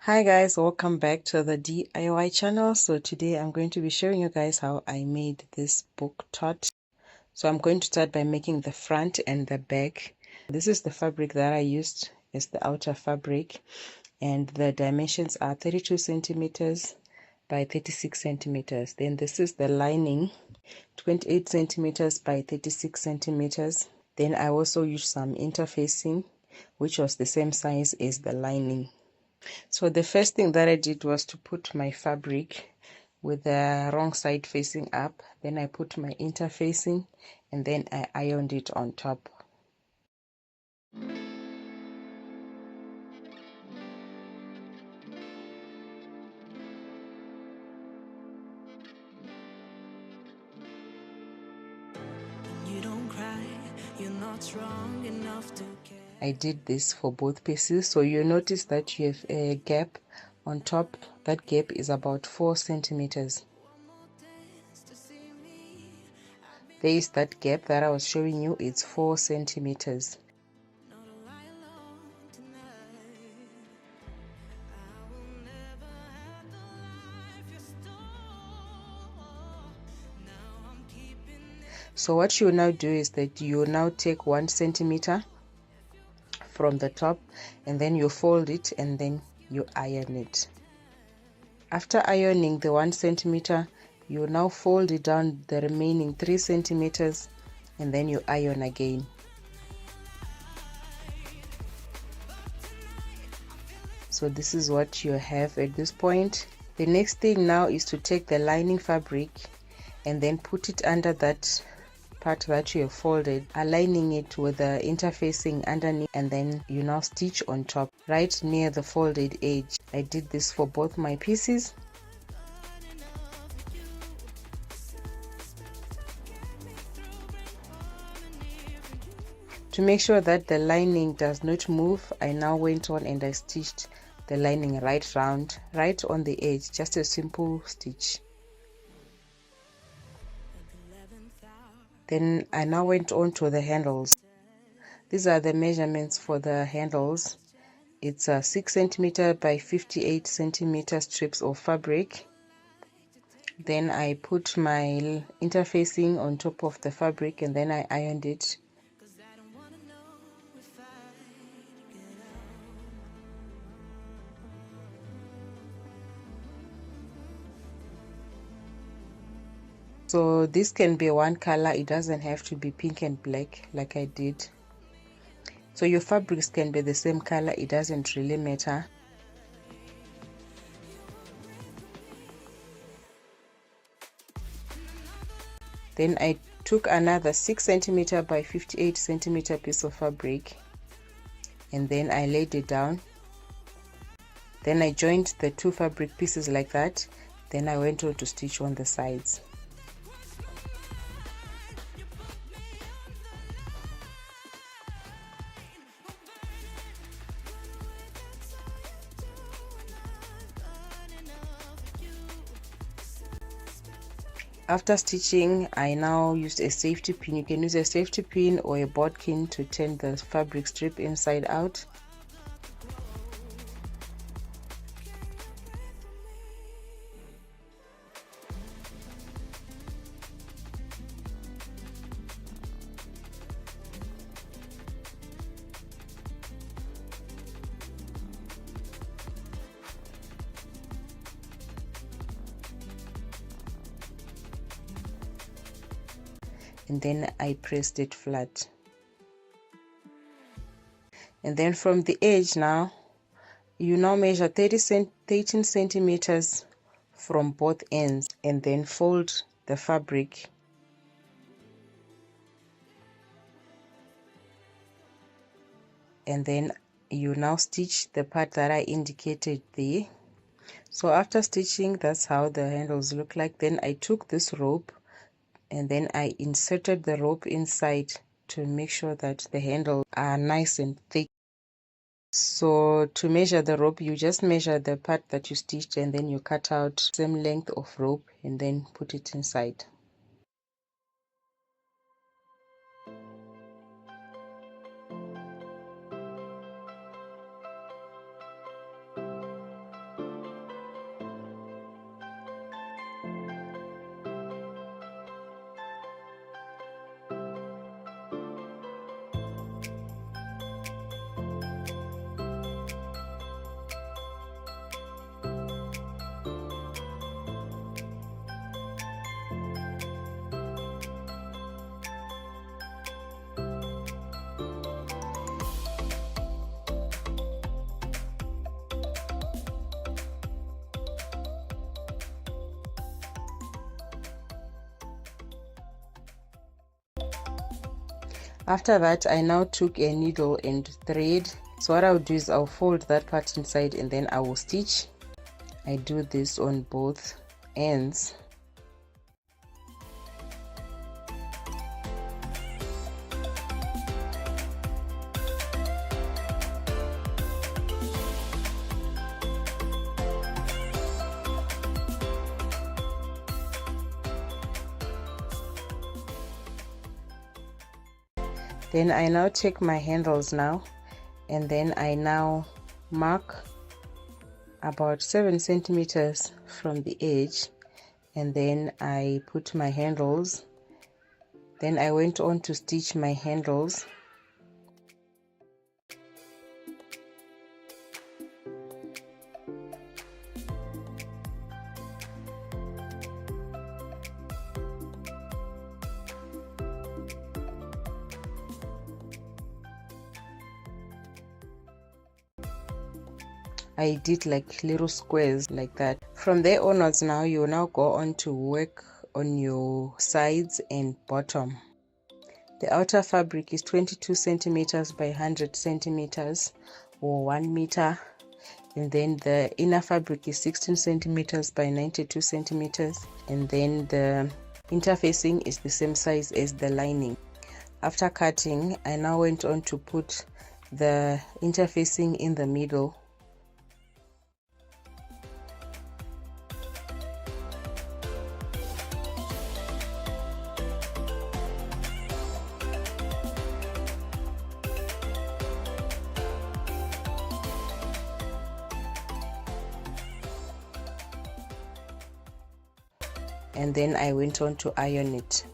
Hi guys, welcome back to the DIY channel. So today I'm going to be showing you guys how I made this book tote. So I'm going to start by making the front and the back. This is the fabric that I used as the outer fabric, and the dimensions are 32 centimeters by 36 centimeters. Then this is the lining, 28 centimeters by 36 centimeters. Then I also used some interfacing, which was the same size as the lining. So the first thing that I did was to put my fabric with the wrong side facing up. Then I put my interfacing and then I ironed it on top. You don't cry, you're not strong enough to care. I did this for both pieces, so you notice that you have a gap on top. That gap is about 4 centimeters. There is that gap that I was showing you, it's 4 centimeters. So what you now do is that you now take 1 centimeter from the top and then you fold it and then you iron it. After ironing the 1 centimeter, you now fold it down the remaining 3 centimeters and then you iron again. So this is what you have at this point. The next thing now is to take the lining fabric and then put it under that part that you have folded, aligning it with the interfacing underneath, and then you now stitch on top right near the folded edge. I did this for both my pieces. To make sure that the lining does not move, I now went on and I stitched the lining right round, right on the edge, just a simple stitch. Then I now went on to the handles. These are the measurements for the handles. It's a 6 centimeter by 58 centimeter strips of fabric. Then I put my interfacing on top of the fabric and then I ironed it. So this can be one color, it doesn't have to be pink and black like I did. So your fabrics can be the same color, it doesn't really matter. Then I took another 6 centimeter by 58 centimeter piece of fabric and then I laid it down. Then I joined the two fabric pieces like that. Then I went on to stitch on the sides. After stitching, I now used a safety pin. You can use a safety pin or a bodkin to turn the fabric strip inside out. And then I pressed it flat. And then from the edge now, you now measure 13 centimeters from both ends and then fold the fabric. And then you now stitch the part that I indicated there. So after stitching, that's how the handles look like. Then I took this rope and then I inserted the rope inside to make sure that the handles are nice and thick. So to measure the rope, you just measure the part that you stitched and then you cut out same length of rope and then put it inside. After that, I now took a needle and thread. So what I'll do is I'll fold that part inside and then I will stitch. I do this on both ends. Then I now take my handles now, and then I now mark about 7 centimeters from the edge, and then I put my handles. Then I went on to stitch my handles. I did like little squares like that. From there onwards, now you now go on to work on your sides and bottom. The outer fabric is 22 centimeters by 100 centimeters or 1 meter, and then the inner fabric is 16 centimeters by 92 centimeters, and then the interfacing is the same size as the lining. After cutting, I now went on to put the interfacing in the middle. And then I went on to iron it.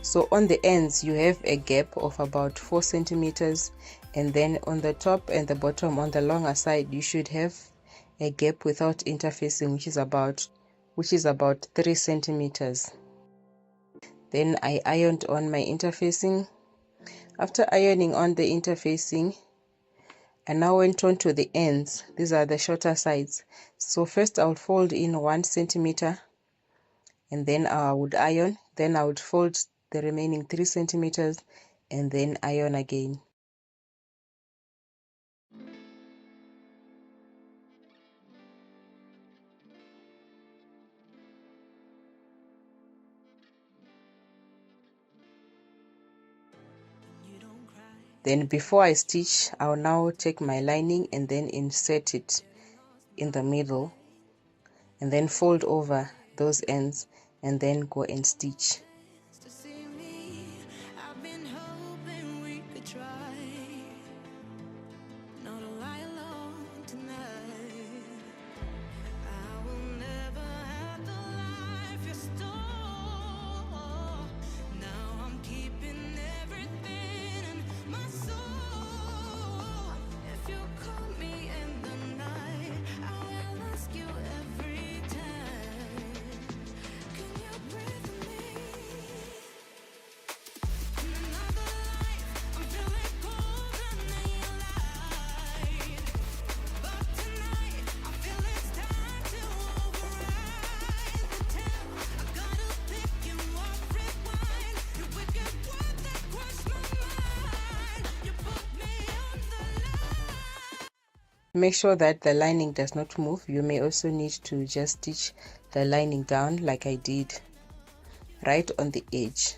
So on the ends you have a gap of about 4 centimeters, and then on the top and the bottom on the longer side you should have a gap without interfacing, which is about 3 centimeters. Then I ironed on my interfacing. After ironing on the interfacing, I now went on to the ends. These are the shorter sides. So first I would fold in 1 centimeter, and then I would iron. Then I would fold the remaining 3 centimeters and then iron again. Then before I stitch, I'll now take my lining and then insert it in the middle, and then fold over those ends and then go and stitch. Make sure that the lining does not move. You may also need to just stitch the lining down like I did, right on the edge.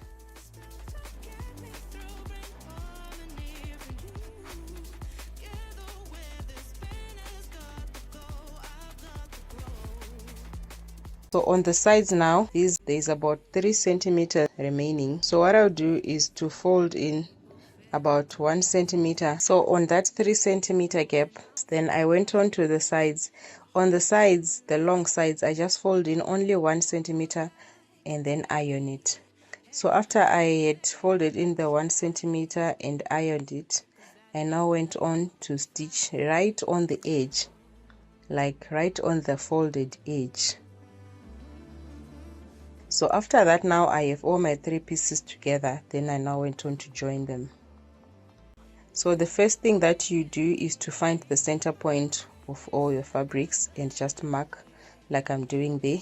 So on the sides now, there's about 3 centimeters remaining. So what I'll do is to fold in about 1 centimeter. So on that 3 centimeter gap, then I went on to the sides. On the sides, the long sides, I just fold in only 1 centimeter and then iron it. So after I had folded in the 1 centimeter and ironed it, I now went on to stitch right on the edge, like right on the folded edge. So after that, now I have all my 3 pieces together. Then I now went on to join them. So the first thing that you do is to find the center point of all your fabrics and just mark like I'm doing there.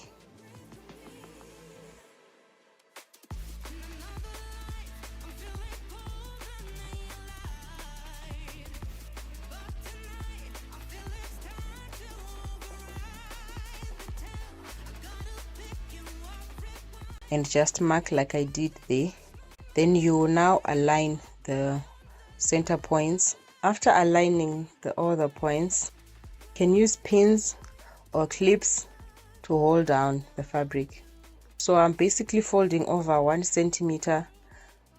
And just mark like I did there. Then you will now align the center points. After aligning all the points, you can use pins or clips to hold down the fabric. So I'm basically folding over 1 centimeter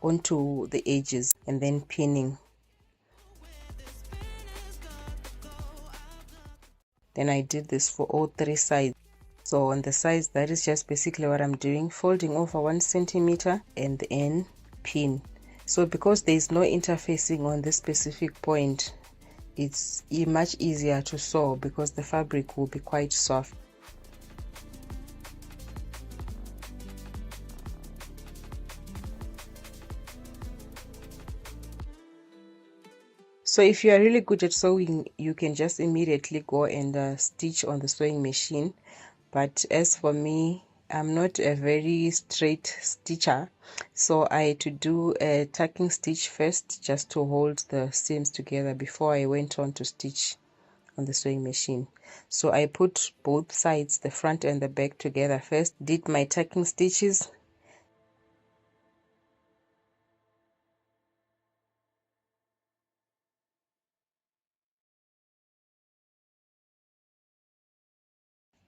onto the edges and then pinning. Then I did this for all 3 sides. So on the sides, that is just basically what I'm doing, folding over 1 centimeter and then pin. So because there is no interfacing on this specific point, it's much easier to sew because the fabric will be quite soft. So if you are really good at sewing, you can just immediately go and stitch on the sewing machine. But as for me, I'm not a very straight stitcher, so I had to do a tacking stitch first just to hold the seams together before I went on to stitch on the sewing machine. So I put both sides, the front and the back, together first, did my tacking stitches.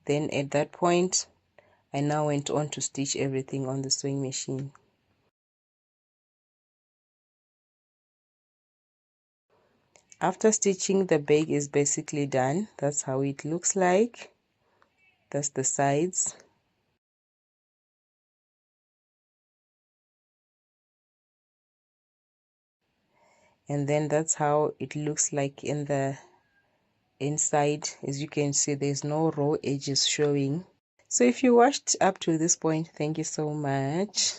Then at that point, I now went on to stitch everything on the sewing machine. After stitching, the bag is basically done. That's how it looks like. That's the sides. And then that's how it looks like in the inside. As you can see, there's no raw edges showing. So if you watched up to this point, thank you so much.